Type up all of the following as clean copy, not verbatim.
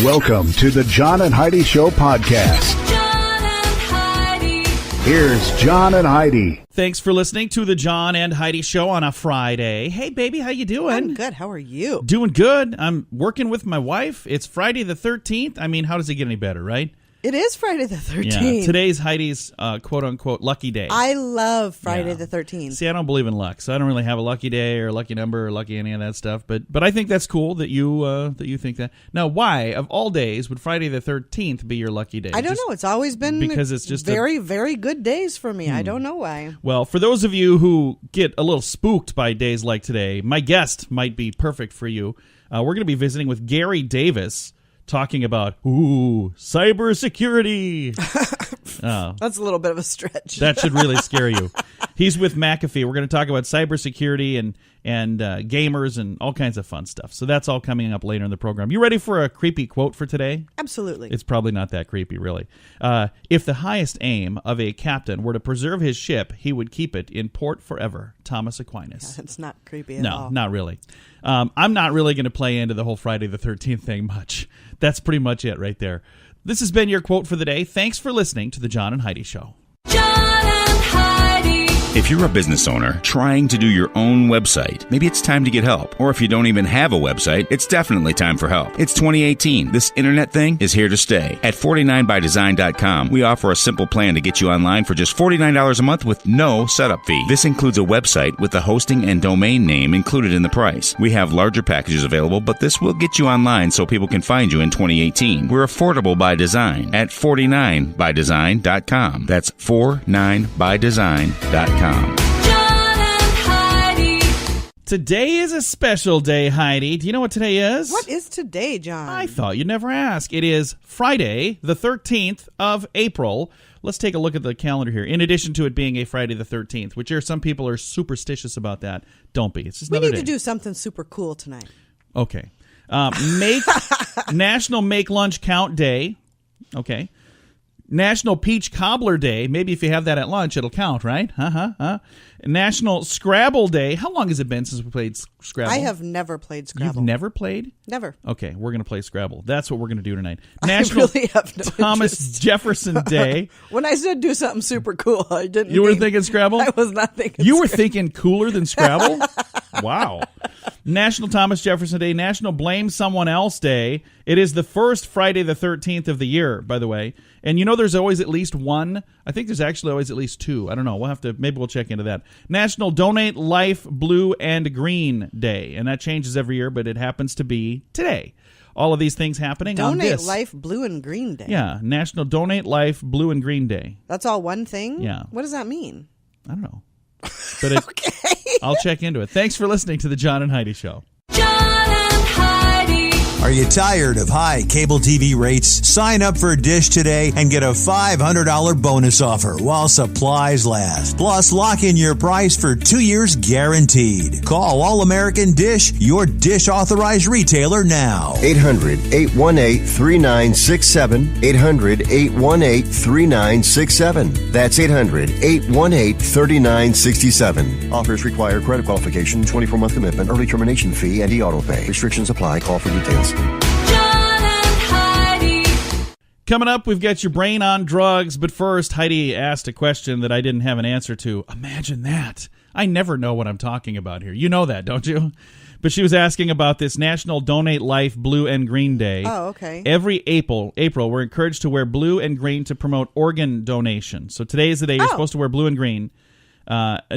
Welcome to the John and Heidi Show podcast. John and Heidi. Here's John and Heidi. Thanks for listening to the John and Heidi Show on a Friday. Hey, baby, how you doing? I'm good. How are you? Doing good. I'm working with my wife. It's Friday the 13th. I mean, how does it get any better, right? It is Friday the 13th. Yeah. Today's Heidi's quote-unquote lucky day. I love Friday the 13th. See, I don't believe in luck, so I don't really have a lucky day or a lucky number or lucky any of that stuff. But I think that's cool that you think that. Now, why, of all days, would Friday the 13th be your lucky day? I don't know. It's always been because it's just very, very good days for me. I don't know why. Well, for those of you who get a little spooked by days like today, my guest might be perfect for you. We're going to be visiting with Gary Davis, talking about, cybersecurity. That's a little bit of a stretch. That should really scare you. He's with McAfee. We're going to talk about cybersecurity and gamers and all kinds of fun stuff. So that's all coming up later in the program. You ready for a creepy quote for today? Absolutely. It's probably not that creepy, really. If the highest aim of a captain were to preserve his ship, he would keep it in port forever. Thomas Aquinas. Yeah, it's not creepy at all. No, not really. I'm not really going to play into the whole Friday the 13th thing much. That's pretty much it right there. This has been your quote for the day. Thanks for listening to the John and Heidi Show. John and Heidi. If you're a business owner trying to do your own website, maybe it's time to get help. Or if you don't even have a website, it's definitely time for help. It's 2018. This internet thing is here to stay. At 49bydesign.com, we offer a simple plan to get you online for just $49 a month with no setup fee. This includes a website with the hosting and domain name included in the price. We have larger packages available, but this will get you online so people can find you in 2018. We're affordable by design at 49bydesign.com. That's 49bydesign.com. John and Heidi. Today is a special day, Heidi. Do you know what today is? What is today, John? I thought you'd never ask. It is Friday, the 13th of April. Let's take a look at the calendar here. In addition to it being a Friday the 13th, which some people are superstitious about that. Don't be. It's just we another need day. to do something super cool tonight. Okay. National Make Lunch Count Day. Okay. National Peach Cobbler Day. Maybe if you have that at lunch, it'll count, right? National Scrabble Day. How long has it been since we played Scrabble? I have never played Scrabble. You've never played? Never. Okay, we're going to play Scrabble. That's what we're going to do tonight. I National really have no Thomas interest. Jefferson Day. When I said do something super cool, I didn't. You were thinking Scrabble? I was not thinking. You were Scrabble. thinking cooler than Scrabble? Wow. National Thomas Jefferson Day. National Blame Someone Else Day. It is the first Friday the 13th of the year, by the way. And you know there's always at least one. I think there's actually always at least two. I don't know. Maybe we'll check into that. National Donate Life Blue and Green Day. And that changes every year, but it happens to be today. All of these things happening on Donate this. Life Blue and Green Day. Yeah, National Donate Life Blue and Green Day. That's all one thing? Yeah. What does that mean? I don't know. But Okay. I'll check into it. Thanks for listening to the John and Heidi Show. John and Heidi. Are you tired of high cable TV rates? Sign up for Dish today and get a $500 bonus offer while supplies last. Plus, lock in your price for 2 years guaranteed. Call All American Dish, your Dish authorized retailer now. 800-818-3967. 800-818-3967. That's 800-818-3967. Offers require credit qualification, 24-month commitment, early termination fee, and e-auto pay. Restrictions apply. Call for details. John and Heidi. Coming up, we've got your brain on drugs, but first, Heidi asked a question that I didn't have an answer to. Imagine that. I never know what I'm talking about here. You know that, don't you? But she was asking about this National Donate Life Blue and Green Day. Oh, okay. Every April, we're encouraged to wear blue and green to promote organ donation. So today is the day you're supposed to wear blue and green.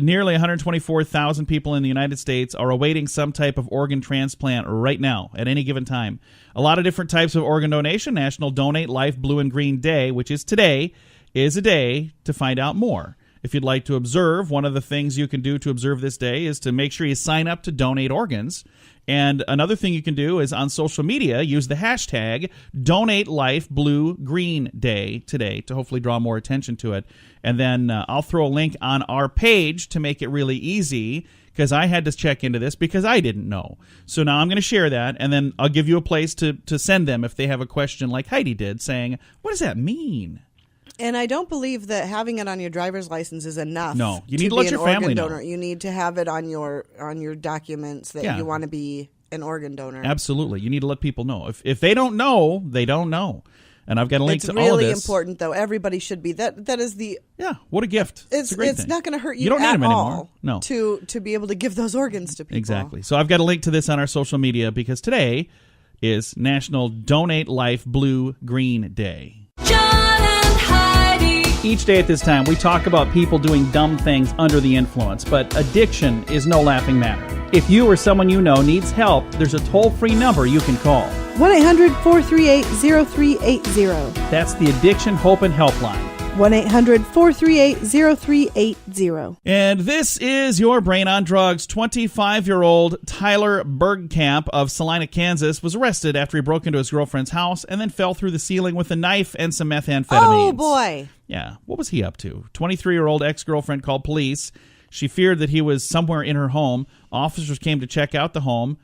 Nearly 124,000 people in the United States are awaiting some type of organ transplant right now at any given time. A lot of different types of organ donation. National Donate Life Blue and Green Day, which is today, is a day to find out more. If you'd like to observe, one of the things you can do to observe this day is to make sure you sign up to donate organs. And another thing you can do is on social media, use the hashtag DonateLifeBlueGreenDay today to hopefully draw more attention to it. And then I'll throw a link on our page to make it really easy, because I had to check into this because I didn't know. So now I'm going to share that, and then I'll give you a place to send them if they have a question like Heidi did, saying, what does that mean? And I don't believe that having it on your driver's license is enough. No, you need to let your family know. You need to have it on your documents that you want to be an organ donor. Absolutely. You need to let people know. If they don't know, they don't know. And I've got a link to all of this. It's really important, though. Everybody should be. That is the... Yeah, what a gift. It's a great thing. It's not going to hurt you, you don't need them all anymore. No. To be able to give those organs to people. Exactly. So I've got a link to this on our social media because today is National Donate Life Blue Green Day. John and Heidi. Each day at this time, we talk about people doing dumb things under the influence, but addiction is no laughing matter. If you or someone you know needs help, there's a toll-free number you can call. 1-800-438-0380. That's the Addiction Hope and Helpline. 1-800-438-0380. And this is your Brain on Drugs. 25-year-old Tyler Bergkamp of Salina, Kansas, was arrested after he broke into his girlfriend's house and then fell through the ceiling with a knife and some methamphetamines. Oh, boy. Yeah, what was he up to? 23-year-old ex-girlfriend called police. She feared that he was somewhere in her home. Officers came to check out the home.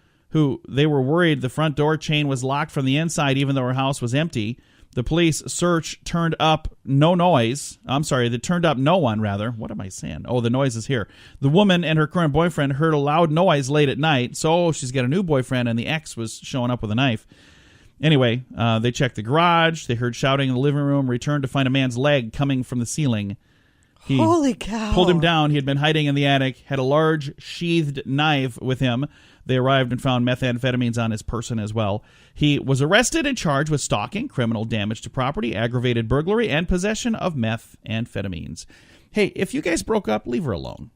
They were worried the front door chain was locked from the inside even though her house was empty. The police search turned up no noise. I'm sorry, they turned up no one, rather. What am I saying? Oh, the noise is here. The woman and her current boyfriend heard a loud noise late at night, so she's got a new boyfriend, and the ex was showing up with a knife. Anyway, they checked the garage. They heard shouting in the living room, returned to find a man's leg coming from the ceiling. He Holy cow. pulled him down. He had been hiding in the attic, had a large sheathed knife with him. They arrived and found methamphetamines on his person as well. He was arrested and charged with stalking, criminal damage to property, aggravated burglary, and possession of methamphetamines. Hey, if you guys broke up, leave her alone.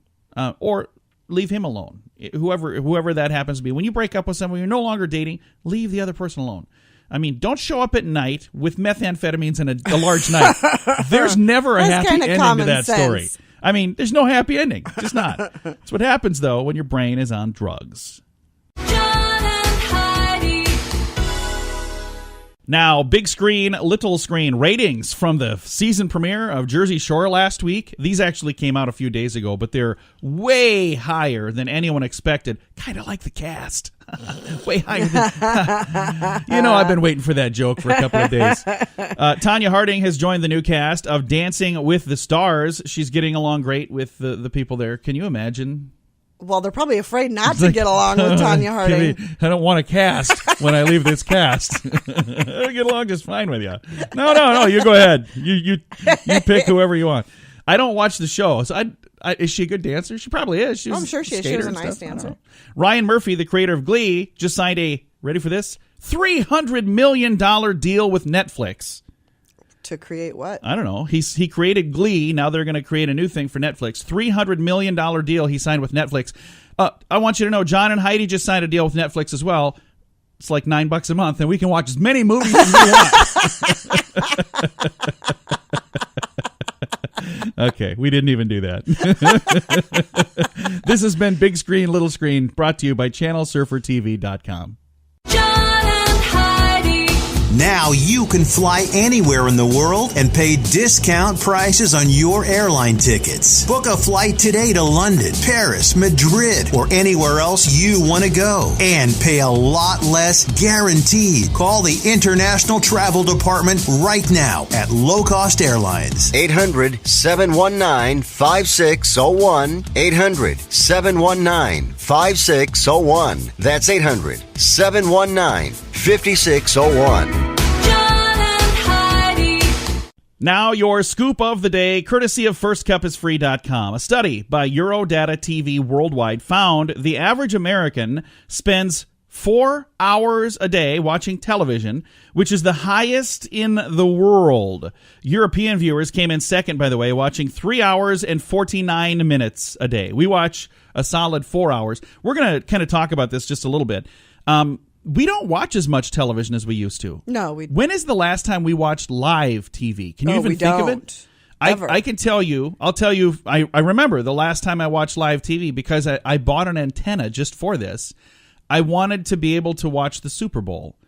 Or leave him alone. Whoever that happens to be. When you break up with someone, you're no longer dating, leave the other person alone. I mean, don't show up at night with methamphetamines and a large knife. There's never a happy ending to that story. I mean, there's no happy ending. Just not. That's what happens, though, when your brain is on drugs. John and Heidi. Now, big screen, little screen ratings from the season premiere of Jersey Shore last week. These actually came out a few days ago, but they're way higher than anyone expected. Kind of like the cast. Way higher than... I've been waiting for that joke for a couple of days. Tanya Harding has joined the new cast of Dancing with the Stars. She's getting along great with the people there. Can you imagine? Well, they're probably afraid not to get along with Tanya Harding. I don't want to cast when I leave this cast. I get along just fine with you. No. You go ahead. You pick whoever you want. I don't watch the show, so is she a good dancer? She probably is. I'm sure she is. She was a nice dancer. Ryan Murphy, the creator of Glee, just signed a, ready for this, $300 million deal with Netflix. To create what? I don't know. He created Glee. Now they're going to create a new thing for Netflix. $300 million deal he signed with Netflix. I want you to know, John and Heidi just signed a deal with Netflix as well. It's like $9 a month, and we can watch as many movies as we want. Okay, we didn't even do that. This has been Big Screen, Little Screen, brought to you by ChannelSurferTV.com. John and Heidi. Now you can fly anywhere in the world and pay discount prices on your airline tickets. Book a flight today to London, Paris, Madrid, or anywhere else you want to go. And pay a lot less guaranteed. Call the International Travel Department right now at Low Cost Airlines. 800-719-5601. 800-719-5601. That's 800-719-5601. Now your scoop of the day, courtesy of FirstCupIsFree.com. A study by Eurodata TV Worldwide found the average American spends 4 hours a day watching television, which is the highest in the world. European viewers came in second, by the way, watching 3 hours and 49 minutes a day. We watch a solid 4 hours. We're going to kind of talk about this just a little bit. We don't watch as much television as we used to. No, When is the last time we watched live TV? Can you even think of it? I can tell you. I'll tell you. I remember the last time I watched live TV because I bought an antenna just for this. I wanted to be able to watch the Super Bowl.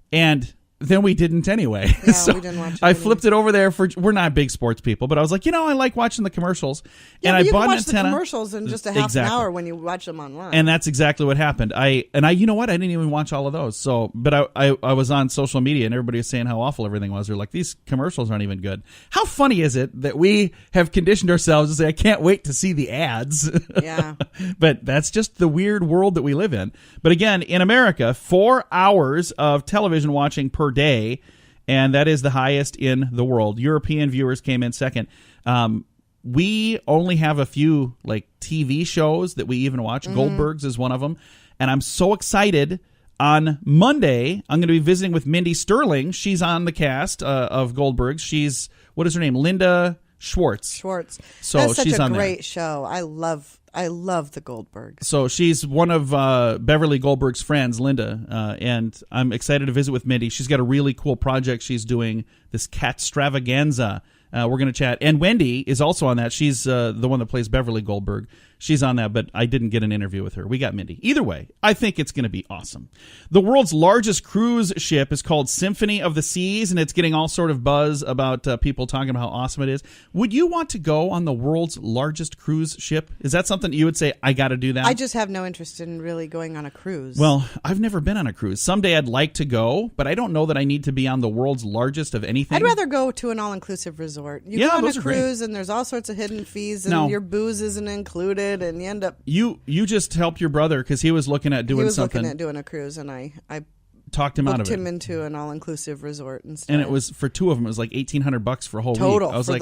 And then we didn't anyway. Yeah, So we didn't watch it I anyway. flipped it over there we're not big sports people, but I was like, I like watching the commercials. Yeah, and but I you bought can an watch antenna. the commercials in just a half an hour when you watch them online. And that's exactly what happened. I you know what? I didn't even watch all of those. So, but I was on social media and everybody was saying how awful everything was. They're like, these commercials aren't even good. How funny is it that we have conditioned ourselves to say, I can't wait to see the ads. Yeah. But that's just the weird world that we live in. But again, in America, 4 hours of television watching per day, and that is the highest in the world. European viewers came in second. We only have a few like TV shows that we even watch. Goldberg's is one of them. And I'm so excited. On Monday, I'm going to be visiting with Mindy Sterling. She's on the cast of Goldberg's. She's, what is her name? Linda Schwartz. So that's such she's a on great there. show. I love the Goldbergs. So she's one of Beverly Goldberg's friends, Linda, and I'm excited to visit with Mindy. She's got a really cool project she's doing, this Catstravaganza. We're going to chat. And Wendy is also on that. She's the one that plays Beverly Goldberg. She's on that, but I didn't get an interview with her. We got Mindy. Either way, I think it's going to be awesome. The world's largest cruise ship is called Symphony of the Seas, and it's getting all sort of buzz about people talking about how awesome it is. Would you want to go on the world's largest cruise ship? Is that something you would say, I got to do that? I just have no interest in really going on a cruise. Well, I've never been on a cruise. Someday I'd like to go, but I don't know that I need to be on the world's largest of anything. I'd rather go to an all-inclusive resort. You go on a cruise, and there's all sorts of hidden fees, and your booze isn't included, and you end up... You just helped your brother because he was looking at doing something. He was looking at doing a cruise, and I talked him out of it. Booked him into an all-inclusive resort instead. And it was, for two of them, it was like $1,800 for a whole Total. week. I was like,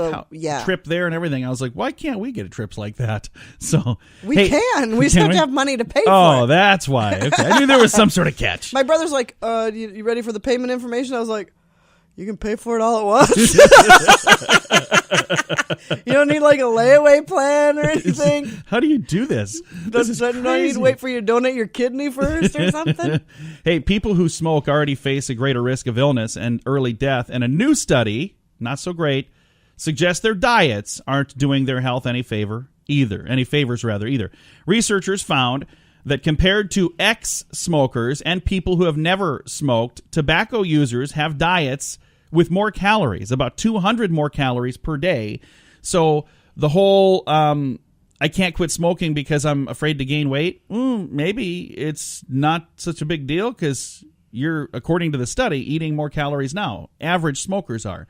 trip there and everything. I was like, why can't we get a trip like that? So we can. We just have to have money to pay for it. Oh, that's why. Okay. I knew there was some sort of catch. My brother's like, you ready for the payment information? I was like, you can pay for it all at once. You don't need like a layaway plan or anything. How do you do this? This is crazy. Do I need to wait for you to donate your kidney first or something? Hey, people who smoke already face a greater risk of illness and early death. And a new study, not so great, suggests their diets aren't doing their health any favors either. Researchers found that compared to ex-smokers and people who have never smoked, tobacco users have diets with more calories, about 200 more calories per day. So the whole I can't quit smoking because I'm afraid to gain weight, maybe it's not such a big deal because you're, according to the study, eating more calories now. Average smokers are.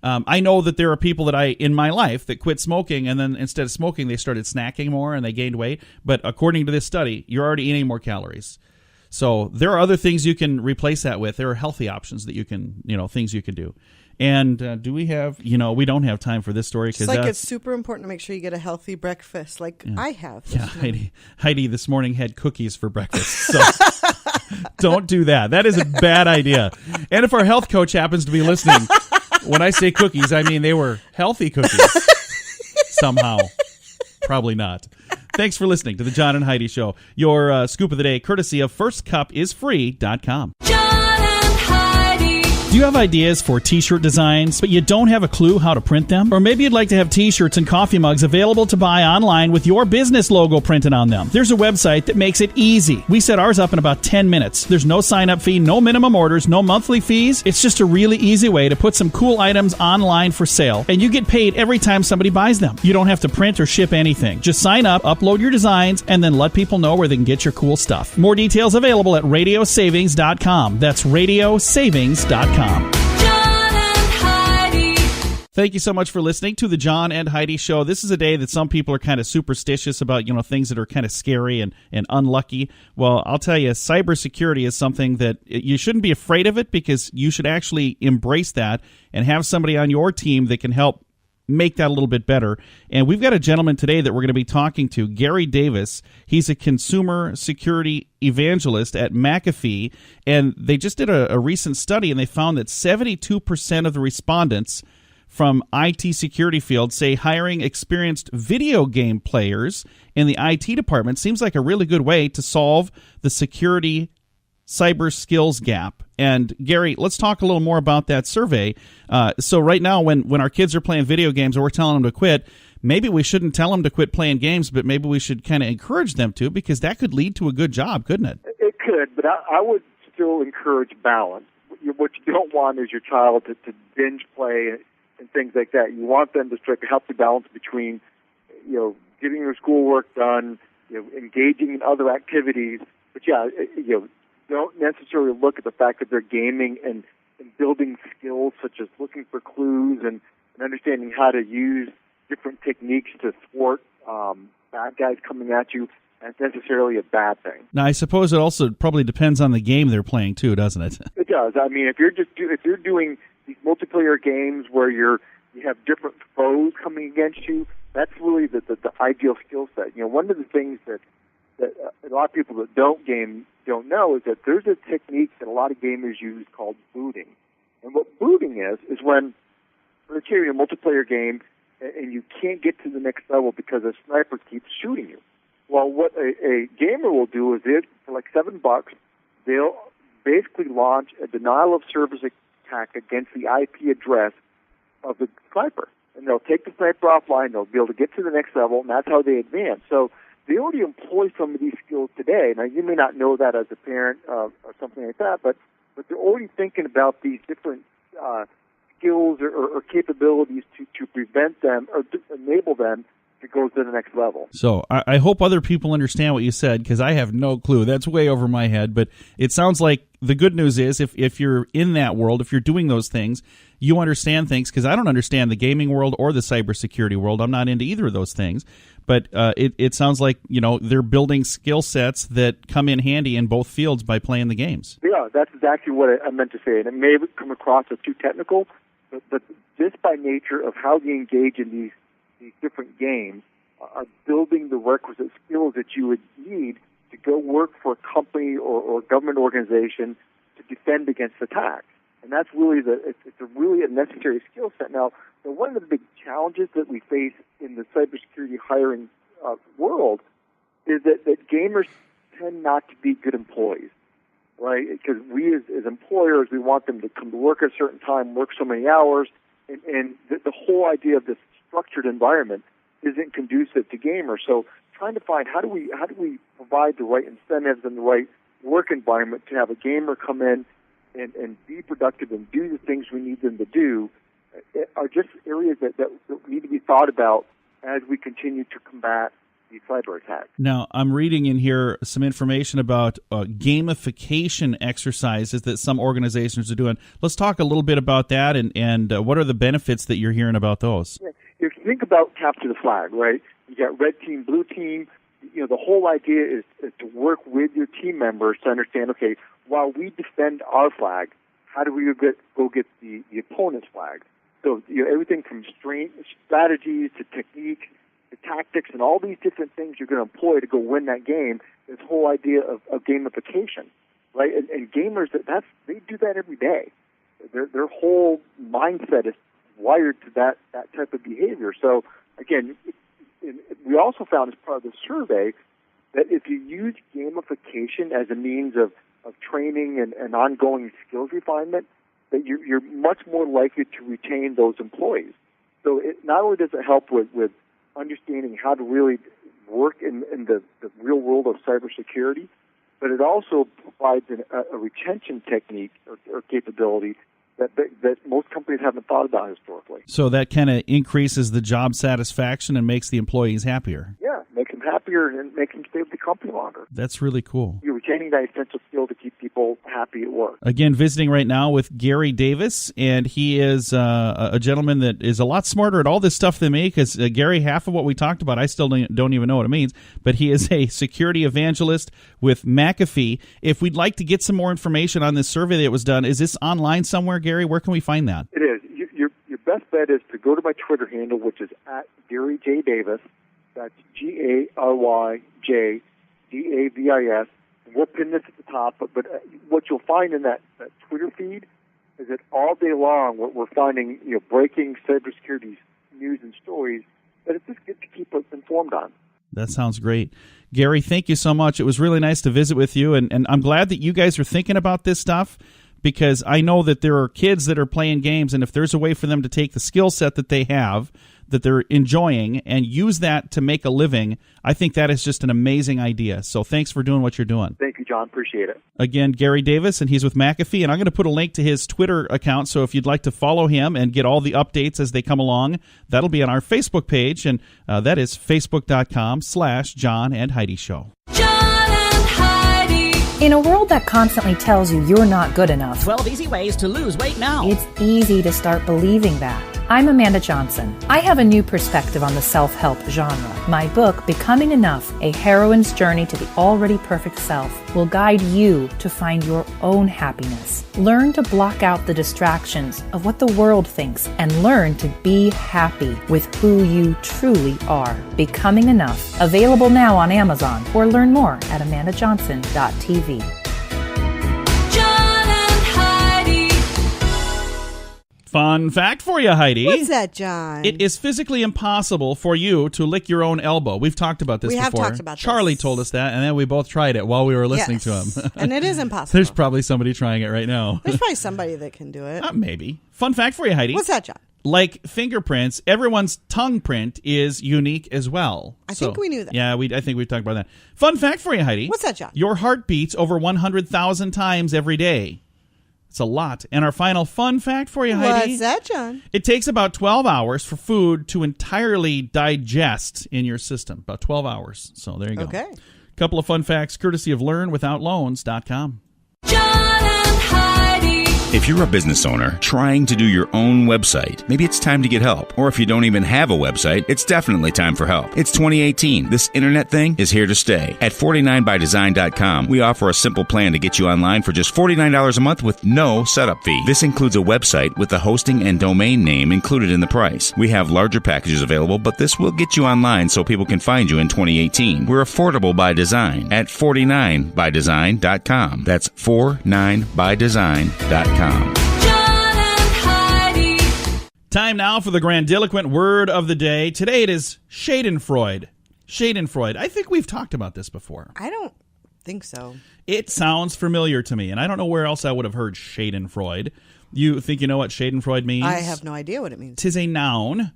I know that there are people in my life that quit smoking, and then instead of smoking, they started snacking more and they gained weight. But according to this study, you're already eating more calories. So there are other things you can replace that with. There are healthy options that you can, things you can do. And do we have, we don't have time for this story. It's like it's super important to make sure you get a healthy breakfast like I have. Yeah, Heidi this morning had cookies for breakfast. So don't do that. That is a bad idea. And if our health coach happens to be listening, when I say cookies, I mean they were healthy cookies somehow. Probably not. Thanks for listening to the John and Heidi Show. Your scoop of the day, courtesy of firstcupisfree.com. John and Heidi. Do you have ideas for t-shirt designs, but you don't have a clue how to print them? Or maybe you'd like to have t-shirts and coffee mugs available to buy online with your business logo printed on them. There's a website that makes it easy. We set ours up in about 10 minutes. There's no sign-up fee, no minimum orders, no monthly fees. It's just a really easy way to put some cool items online for sale, and you get paid every time somebody buys them. You don't have to print or ship anything. Just sign up, upload your designs, and then let people know where they can get your cool stuff. More details available at radiosavings.com. That's radiosavings.com. John and Heidi. Thank you so much for listening to the John and Heidi Show. This is a day that some people are kind of superstitious about, things that are kind of scary and unlucky. Well, I'll tell you, cybersecurity is something that you shouldn't be afraid of it, because you should actually embrace that and have somebody on your team that can help make that a little bit better. And we've got a gentleman today that we're going to be talking to, Gary Davis. He's a consumer security evangelist at McAfee, and they just did a recent study, and they found that 72% of the respondents from IT security field say hiring experienced video game players in the IT department seems like a really good way to solve the security cyber skills gap. And Gary, let's talk a little more about that survey. So right now, when our kids are playing video games or we're telling them to quit, maybe we shouldn't tell them to quit playing games, but maybe we should kind of encourage them to, because that could lead to a good job, couldn't it? It could, but I would still encourage balance. what you don't want is your child to binge play and things like that. You want them to strike a healthy balance between, getting their schoolwork done, engaging in other activities. But don't necessarily look at the fact that they're gaming and building skills such as looking for clues and understanding how to use different techniques to thwart bad guys coming at you. That's necessarily a bad thing. Now, I suppose it also probably depends on the game they're playing too, doesn't it? It does. I mean, if you're doing these multiplayer games where you have different foes coming against you, that's really the ideal skill set. One of the things that a lot of people that don't game don't know is that there's a technique that a lot of gamers use called booting. And what booting is when let's say you're in a multiplayer game and you can't get to the next level because a sniper keeps shooting you. Well, what a gamer will do is for like $7, they'll basically launch a denial of service attack against the IP address of the sniper. And they'll take the sniper offline, they'll be able to get to the next level, and that's how they advance. So they already employ some of these skills today. Now, you may not know that as a parent or something like that, but they're already thinking about these different skills or capabilities to prevent them or to enable them to go to the next level. So I hope other people understand what you said, because I have no clue. That's way over my head. But it sounds like the good news is if you're in that world, if you're doing those things, you understand things, because I don't understand the gaming world or the cybersecurity world. I'm not into either of those things. But it sounds like they're building skill sets that come in handy in both fields by playing the games. Yeah, that's exactly what I meant to say. And it may come across as too technical, but just by nature of how they engage in these different games are building the requisite skills that you would need to go work for a company or government organization to defend against attacks. And that's really it's really a necessary skill set. Now, one of the big challenges that we face in the cybersecurity hiring world is that gamers tend not to be good employees, right? Because we as employers, we want them to come to work at a certain time, work so many hours, and the whole idea of this structured environment isn't conducive to gamers. So trying to find how do we provide the right incentives and the right work environment to have a gamer come in and be productive and do the things we need them to do are just areas that need to be thought about as we continue to combat these cyber attacks. Now, I'm reading in here some information about gamification exercises that some organizations are doing. Let's talk a little bit about that and what are the benefits that you're hearing about those? Yeah. If you think about capture the flag, right? You got red team, blue team. The whole idea is to work with your team members to understand, okay, while we defend our flag, how do we go get the opponent's flag? So everything from strategies to technique to tactics and all these different things you're going to employ to go win that game. This whole idea of gamification, right? And gamers, they do that every day. Their whole mindset is wired to that type of behavior. So again, we also found as part of the survey that if you use gamification as a means of training and ongoing skills refinement, that you're much more likely to retain those employees. So it not only does it help with understanding how to really work in the real world of cybersecurity, but it also provides a retention technique or capability that most companies haven't thought about historically. So that kind of increases the job satisfaction and makes the employees happier. Yeah, make them happier and make them stay with the company longer. That's really cool. You're retaining that essential skill to keep people happy at work. Again, visiting right now with Gary Davis, and he is a gentleman that is a lot smarter at all this stuff than me, because Gary, half of what we talked about, I still don't even know what it means, but he is a security evangelist with McAfee. If we'd like to get some more information on this survey that was done, is this online somewhere, Gary? Where can we find that? It is. Your best bet is to go to my Twitter handle, which is at Gary J. Davis. That's GaryJDavis. And we'll pin this at the top. But what you'll find in that Twitter feed is that all day long, what we're finding, breaking cybersecurity news and stories that it's just good to keep us informed on. That sounds great. Gary, thank you so much. It was really nice to visit with you, and I'm glad that you guys are thinking about this stuff, because I know that there are kids that are playing games, and if there's a way for them to take the skill set that they have, that they're enjoying and use that to make a living, I think that is just an amazing idea. So thanks for doing what you're doing. Thank you, John. Appreciate it. Again, Gary Davis, and he's with McAfee, and I'm going to put a link to his Twitter account, so if you'd like to follow him and get all the updates as they come along, that'll be on our Facebook page, and that is facebook.com/John and Heidi Show. John and Heidi. In a world that constantly tells you you're not good enough, 12 easy ways to lose weight now. It's easy to start believing that. I'm Amanda Johnson. I have a new perspective on the self-help genre. My book, Becoming Enough, A Heroine's Journey to the Already Perfect Self, will guide you to find your own happiness. Learn to block out the distractions of what the world thinks and learn to be happy with who you truly are. Becoming Enough. Available now on Amazon, or learn more at amandajohnson.tv. Fun fact for you, Heidi. What's that, John? It is physically impossible for you to lick your own elbow. We've talked about this before. We have talked about this. Charlie told us that, and then we both tried it while we were listening to him. And it is impossible. There's probably somebody trying it right now. There's probably somebody that can do it. Maybe. Fun fact for you, Heidi. What's that, John? Like fingerprints, everyone's tongue print is unique as well. I think we knew that. Yeah, I think we've talked about that. Fun fact for you, Heidi. What's that, John? Your heart beats over 100,000 times every day. It's a lot. And our final fun fact for you, Heidi. What's that, John? It takes about 12 hours for food to entirely digest in your system. About 12 hours. So there you go. Okay. Couple of fun facts courtesy of LearnWithoutLoans.com. John and Heidi. If you're a business owner trying to do your own website, maybe it's time to get help. Or if you don't even have a website, it's definitely time for help. It's 2018. This internet thing is here to stay. At 49bydesign.com, we offer a simple plan to get you online for just $49 a month with no setup fee. This includes a website with the hosting and domain name included in the price. We have larger packages available, but this will get you online so people can find you in 2018. We're affordable by design at 49bydesign.com. That's 49bydesign.com. John and Heidi. Time now for the grandiloquent word of the day. Today it is Schadenfreude. Schadenfreude. I think we've talked about this before. I don't think so. It sounds familiar to me, and I don't know where else I would have heard Schadenfreude. You think you know what Schadenfreude means? I have no idea what it means. 'Tis a noun,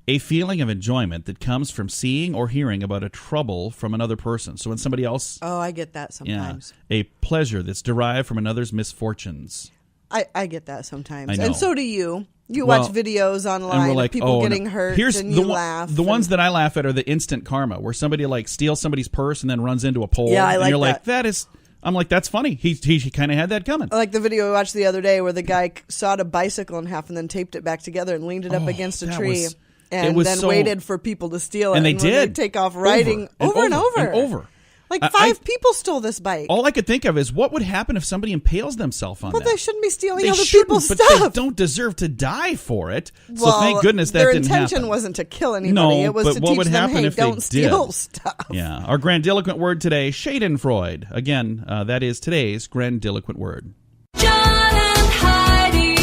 a feeling of enjoyment that comes from seeing or hearing about a trouble from another person. So when somebody else... Oh, I get that sometimes. Yeah, a pleasure that's derived from another's misfortunes. I get that sometimes. I know. And so do you. You watch videos online of people getting hurt and you laugh. The ones that I laugh at are the instant karma, where somebody like steals somebody's purse and then runs into a pole. Yeah, I and like you're that. like, that is... I'm like, that's funny. He kind of had that coming. I like the video we watched the other day where the guy sawed a bicycle in half and then taped it back together and leaned it up against a tree and then waited for people to steal it. And they when did. They take off riding over and over. Like five people stole this bike. All I could think of is what would happen if somebody impales themselves on that. Well, they shouldn't be stealing They other shouldn't, people's but stuff. They don't deserve to die for it. So Well, thank goodness that their didn't happen. intention wasn't to kill anybody. No, it was but to what teach would them, happen hey, if they don't steal did? stuff. Yeah. Our grandiloquent word today, Schadenfreude. Again, that is today's grandiloquent word. John and Heidi.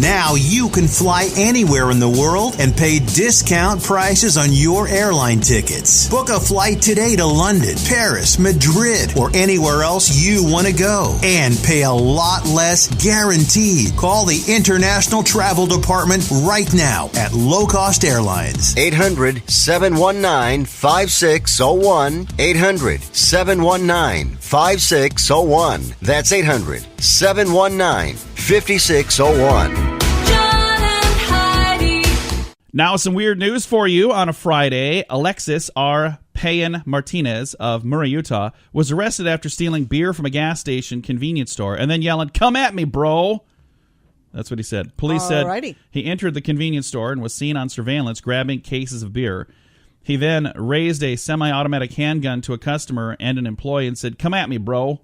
Now you can fly anywhere in the world and pay discount prices on your airline tickets. Book a flight today to London, Paris, Madrid, or anywhere else you want to go. And pay a lot less guaranteed. Call the International Travel Department right now at Low Cost Airlines. 800-719-5601. 800-719-5601. That's 800-719-5601. Now, some weird news for you on a Friday. Alexis R. Payan Martinez of Murray, Utah, was arrested after stealing beer from a gas station convenience store and then yelling, "Come at me, bro." That's what he said. Police said he entered the convenience store and was seen on surveillance grabbing cases of beer. He then raised a semi-automatic handgun to a customer and an employee and said, "Come at me, bro."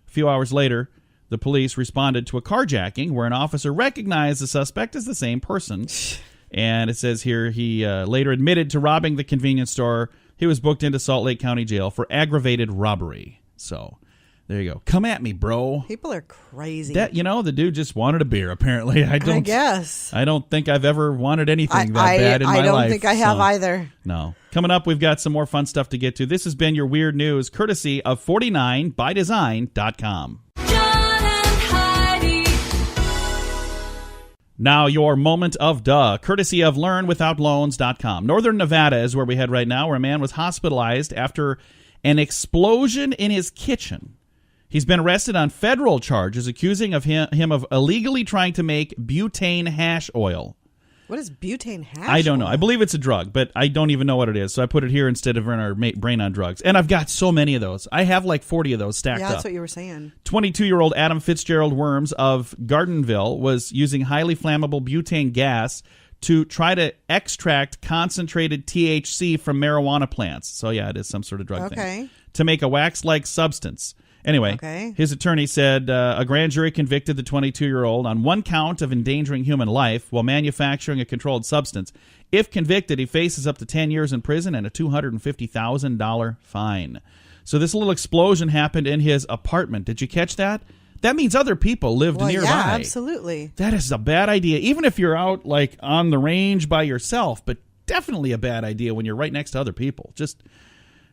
A few hours later, the police responded to a carjacking where an officer recognized the suspect as the same person. And it says here he later admitted to robbing the convenience store. He was booked into Salt Lake County Jail for aggravated robbery. So there you go. Come at me, bro. People are crazy. The dude just wanted a beer, apparently. I guess. I don't think I've ever wanted anything that bad in my life. I don't think I have either. No. Coming up, we've got some more fun stuff to get to. This has been your Weird News, courtesy of 49bydesign.com. Now your moment of duh, courtesy of learnwithoutloans.com. Northern Nevada is where we head right now, where a man was hospitalized after an explosion in his kitchen. He's been arrested on federal charges accusing him of illegally trying to make butane hash oil. What is butane hash I don't know. oil? I believe it's a drug, but I don't even know what it is. So I put it here instead of in our brain on drugs. And I've got so many of those. I have like 40 of those stacked up. Yeah, that's what you were saying. 22-year-old Adam Fitzgerald Worms of Gardenville was using highly flammable butane gas to try to extract concentrated THC from marijuana plants. So yeah, it is some sort of drug thing. To make a wax-like substance. Anyway, his attorney said a grand jury convicted the 22-year-old on one count of endangering human life while manufacturing a controlled substance. If convicted, he faces up to 10 years in prison and a $250,000 fine. So this little explosion happened in his apartment. Did you catch that? That means other people lived nearby. Yeah, absolutely. That is a bad idea, even if you're out like on the range by yourself, but definitely a bad idea when you're right next to other people. Just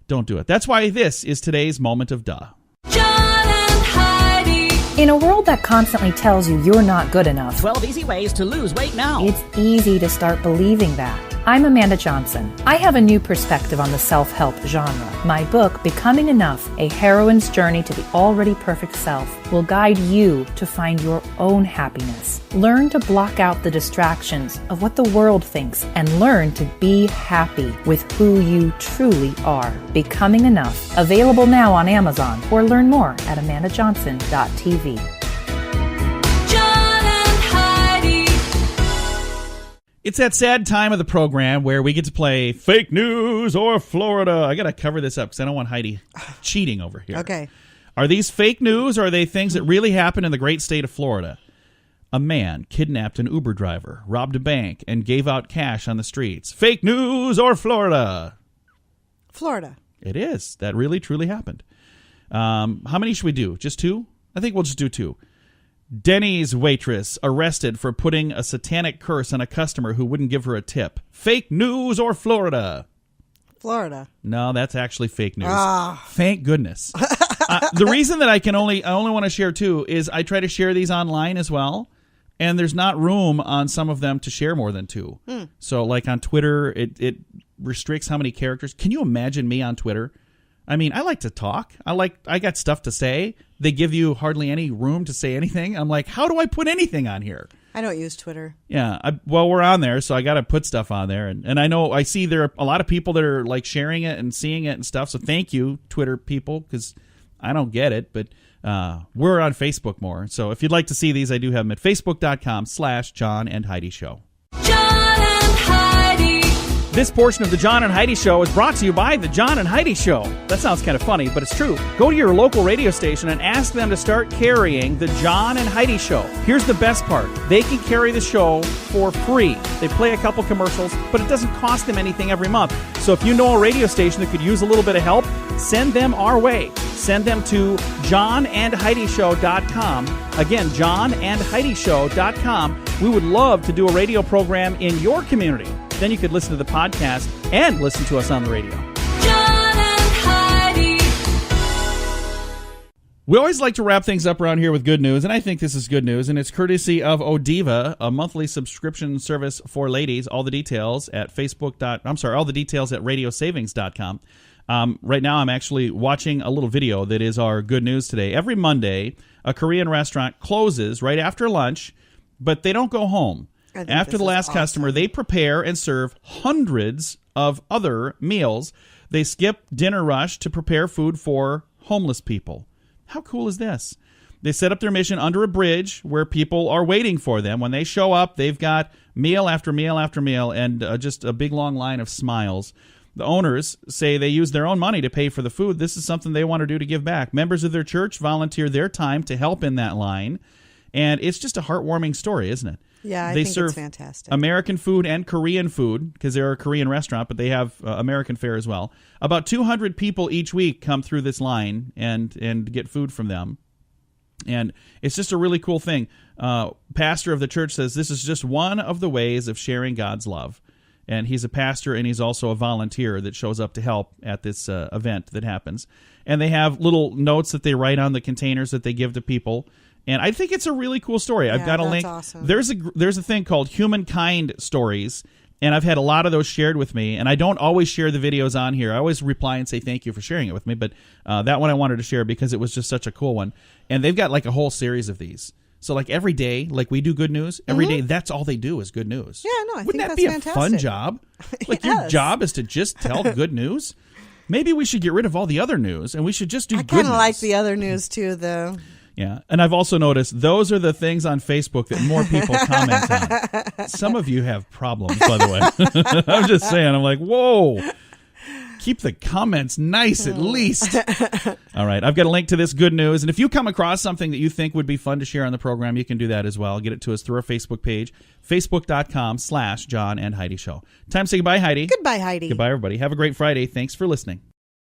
don't do it. That's why this is today's moment of duh. John and Heidi. In a world that constantly tells you you're not good enough, 12 easy ways to lose weight now. It's easy to start believing that. I'm Amanda Johnson. I have a new perspective on the self-help genre. My book, Becoming Enough, A Heroine's Journey to the Already Perfect Self, will guide you to find your own happiness. Learn to block out the distractions of what the world thinks and learn to be happy with who you truly are. Becoming Enough, available now on Amazon, or learn more at amandajohnson.tv. It's that sad time of the program where we get to play Fake News or Florida. I got to cover this up because I don't want Heidi cheating over here. Okay. Are these fake news or are they things that really happened in the great state of Florida? A man kidnapped an Uber driver, robbed a bank, and gave out cash on the streets. Fake news or Florida? Florida. It is. That really, truly happened. How many should we do? Just two? I think we'll just do two. Denny's waitress arrested for putting a satanic curse on a customer who wouldn't give her a tip. Fake news or Florida? Florida. No, that's actually fake news. Thank goodness. The reason that I only want to share two is I try to share these online as well, and there's not room on some of them to share more than two. So like on Twitter, it restricts how many characters. Can you imagine me on Twitter? I mean, I like to talk. I got stuff to say. They give you hardly any room to say anything. I'm like, how do I put anything on here? I don't use Twitter. Yeah, well, we're on there, so I got to put stuff on there. And I know I see there are a lot of people that are like sharing it and seeing it and stuff. So thank you, Twitter people, because I don't get it. But we're on Facebook more. So if you'd like to see these, I do have them at facebook.com/John and Heidi Show. John and Heidi. This portion of the John and Heidi Show is brought to you by the John and Heidi Show. That sounds kind of funny, but it's true. Go to your local radio station and ask them to start carrying the John and Heidi Show. Here's the best part. They can carry the show for free. They play a couple commercials, but it doesn't cost them anything every month. So if you know a radio station that could use a little bit of help, send them our way. Send them to johnandheidishow.com. Again, johnandheidishow.com. We would love to do a radio program in your community. Then you could listen to the podcast and listen to us on the radio. John and Heidi. We always like to wrap things up around here with good news, and I think this is good news, and it's courtesy of Odiva, a monthly subscription service for ladies. All the details at all the details at radiosavings.com. Right now I'm actually watching a little video that is our good news today. Every Monday, a Korean restaurant closes right after lunch, but they don't go home. After the last customer, they prepare and serve hundreds of other meals. They skip dinner rush to prepare food for homeless people. How cool is this? They set up their mission under a bridge where people are waiting for them. When they show up, they've got meal after meal after meal and just a big long line of smiles. The owners say they use their own money to pay for the food. This is something they want to do to give back. Members of their church volunteer their time to help in that line. And it's just a heartwarming story, isn't it? Yeah, I they think serve it's fantastic. American food and Korean food because they're a Korean restaurant, but they have American fare as well. About 200 people each week come through this line and get food from them. And it's just a really cool thing. Pastor of the church says this is just one of the ways of sharing God's love. And he's a pastor and he's also a volunteer that shows up to help at this event that happens. And they have little notes that they write on the containers that they give to people. And I think it's a really cool story. I've got a link. Awesome. There's a thing called Humankind Stories, and I've had a lot of those shared with me. And I don't always share the videos on here. I always reply and say thank you for sharing it with me. But that one I wanted to share because it was just such a cool one. And they've got like a whole series of these. So like every day, like we do good news, every day that's all they do is good news. Yeah, no, I Wouldn't think that that's be fantastic. a fun job? Like your job is to just tell good news? Maybe we should get rid of all the other news and we should just do good news. I kind of like the other news too, though. Yeah, and I've also noticed those are the things on Facebook that more people comment on. Some of you have problems, by the way. I'm just saying. I'm like, whoa. Keep the comments nice at least. All right, I've got a link to this good news. And if you come across something that you think would be fun to share on the program, you can do that as well. Get it to us through our Facebook page, facebook.com/John and Heidi Show. Time to say goodbye, Heidi. Goodbye, Heidi. Goodbye, everybody. Have a great Friday. Thanks for listening.